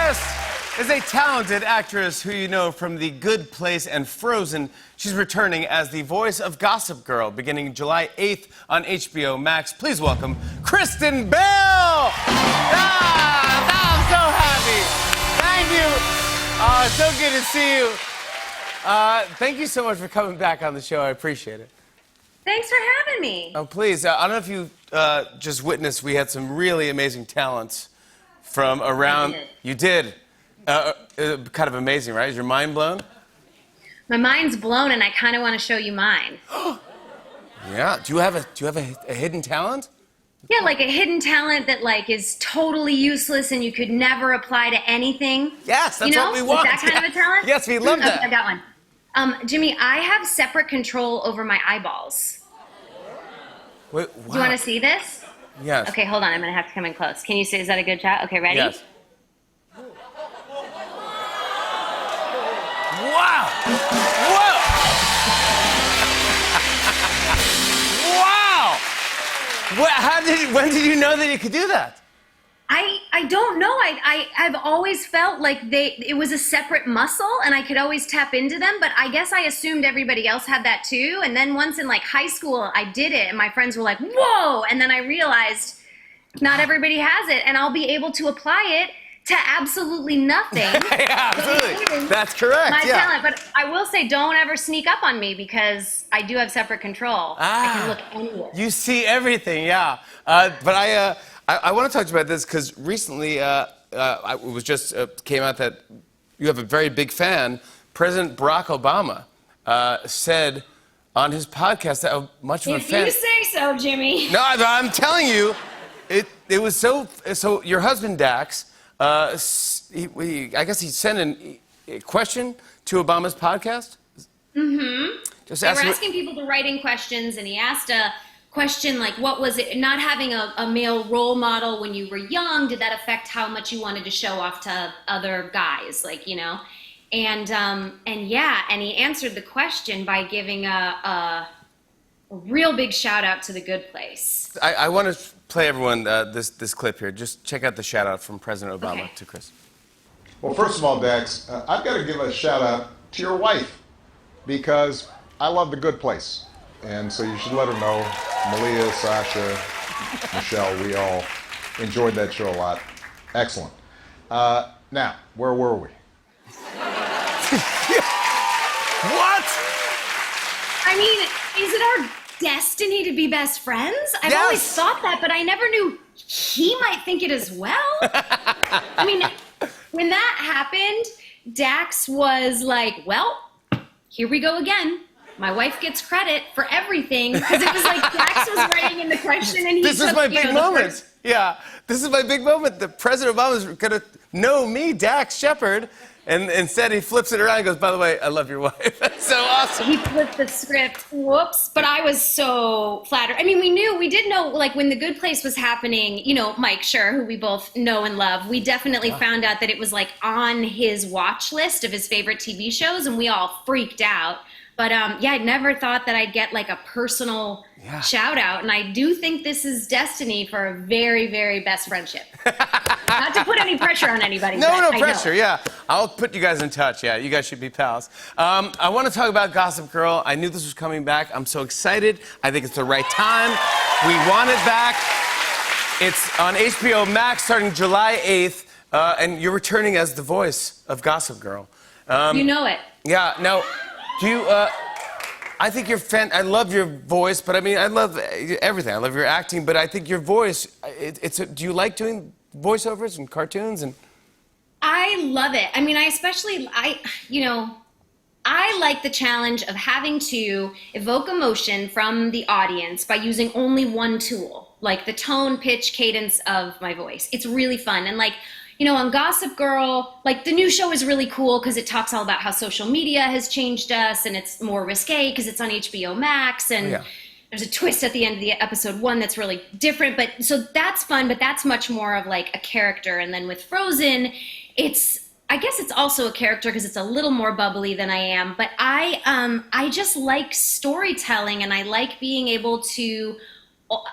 guest is a talented actress who you know from The Good Place and Frozen. She's returning as the voice of Gossip Girl beginning July 8th on HBO Max. Please welcome Kristen Bell! I'm so happy. Thank you. It's so good to see you. Thank you so much for coming back on the show. I appreciate it. Thanks for having me. Oh, please. I don't know if you just witnessed, we had some really amazing talents from around. You did. Kind of amazing, right? Is your mind blown? My mind's blown, and I kind of want to show you mine. Yeah. Do you have a hidden talent? Yeah, like a hidden talent that is totally useless and you could never apply to anything. Yes, that's what we want. That kind of a talent? Yes, we love that. Okay, I got one. Jimmy, I have separate control over my eyeballs. Wait, wow. Do you want to see this? Yes. Okay, hold on. I'm going to have to come in close. Can you see? Is that a good shot? Okay, ready? Yes. Wow! Whoa! Wow! When did you know that you could do that? I don't know. I've always felt like it was a separate muscle and I could always tap into them, but I guess I assumed everybody else had that too. And then once in high school, I did it and my friends were like, whoa! And then I realized not everybody has it and I'll be able to apply it to absolutely nothing. Yeah, absolutely. That's correct. My talent, but I will say, don't ever sneak up on me because I do have separate control. I can look anywhere. You see everything, yeah. But I want to talk to you about this because recently it was just came out that you have a very big fan. President Barack Obama said on his podcast that how much of a fan. If you say so, Jimmy. No, I'm telling you, it was so. So your husband Dax. I guess he sent a question to Obama's podcast? Mm-hmm. They were asking people to write in questions, and he asked a question like, what was it, not having a male role model when you were young, did that affect how much you wanted to show off to other guys, And he answered the question by giving a real big shout out to The Good Place. I want to play everyone this clip here. Just check out the shout out from President Obama to Chris. Well, first of all, Dax, I've got to give a shout out to your wife because I love The Good Place. And so you should let her know. Malia, Sasha, Michelle, we all enjoyed that show a lot. Excellent. Now, where were we? What? I mean, is it our destiny to be best friends? I've always thought that, but I never knew he might think it as well. I mean, when that happened, Dax was like, well, here we go again. My wife gets credit for everything because it was Dax was writing in the question and he This is my big moment. Yeah, this is my big moment. The President Obama's going to know me, Dax Shepard. And instead, he flips it around and goes, by the way, I love your wife. That's so awesome. He flipped the script. Whoops. But I was so flattered. I mean, we did know, when The Good Place was happening, Mike Schur, who we both know and love, we definitely found out that it was, on his watch list of his favorite TV shows, and we all freaked out. But, I'd never thought that I'd get, a personal shout out. And I do think this is destiny for a very, very best friendship. Not to put any pressure on anybody. No pressure, yeah. I'll put you guys in touch, yeah. You guys should be pals. I want to talk about Gossip Girl. I knew this was coming back. I'm so excited. I think it's the right time. We want it back. It's on HBO Max starting July 8th. And you're returning as the voice of Gossip Girl. You know it. Yeah, now... Do you, I think you're I love your voice, but I mean, I love everything. I love your acting, but I think your voice, do you like doing voiceovers and cartoons? I love it. I mean, I like the challenge of having to evoke emotion from the audience by using only one tool, like the tone, pitch, cadence of my voice. It's really fun. And on Gossip Girl, the new show is really cool because it talks all about how social media has changed us, and it's more risque because it's on HBO Max, and there's a twist at the end of the episode 1 that's really different. But so that's fun, but that's much more of a character. And then with Frozen, I guess it's also a character because it's a little more bubbly than I am. But I just like storytelling, and I like being able to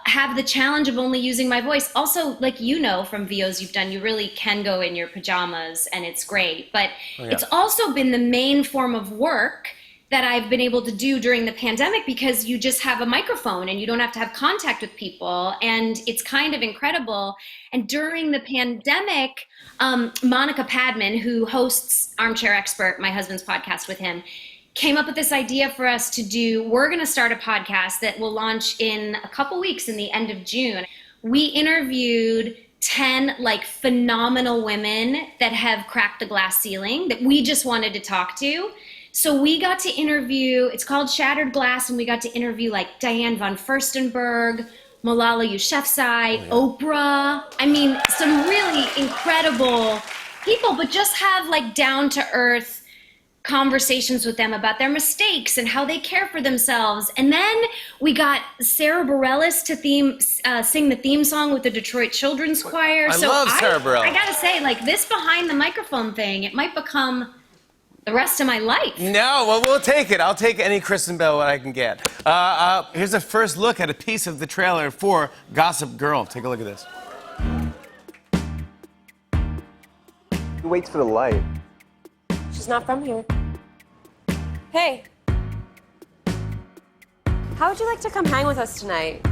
have the challenge of only using my voice. Also, like, you know, from VOs you've done, you really can go in your pajamas and it's great. But it's also been the main form of work that I've been able to do during the pandemic, because you just have a microphone and you don't have to have contact with people, and it's kind of incredible. And during the pandemic, Monica Padman, who hosts Armchair Expert, my husband's podcast with him, came up with this idea for us to do. We're going to start a podcast that will launch in a couple weeks, in the end of June. We interviewed 10 like phenomenal women that have cracked the glass ceiling that we just wanted to talk to. So we got to interview, it's called Shattered Glass, and we got to interview like Diane von Furstenberg, Malala Yousafzai, Oprah. I mean, some really incredible people, but just have like down-to-earth conversations with them about their mistakes and how they care for themselves. And then we got Sarah Bareilles to sing the theme song with the Detroit Children's Choir. I love Sarah Bareilles. I gotta say, like, this behind the microphone thing, it might become the rest of my life. No, well, we'll take it. I'll take any Kristen Bell what I can get. Here's a first look at a piece of the trailer for Gossip Girl. Take a look at this. He waits for the light. She's not from here. Hey. How would you like to come hang with us tonight?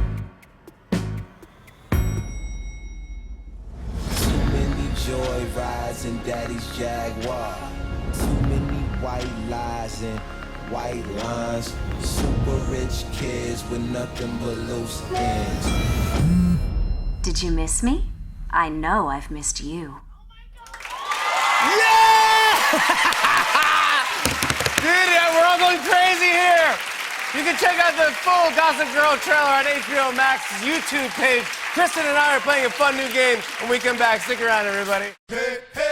Too many joy rides in Daddy's Jaguar. Too many white lies and white lines. Super rich kids with nothing but loose ends. Did you miss me? I know I've missed you. Dude, we're all going crazy here. You can check out the full Gossip Girl trailer on HBO Max's YouTube page. Kristen and I are playing a fun new game when we come back. Stick around, everybody. Hey, hey.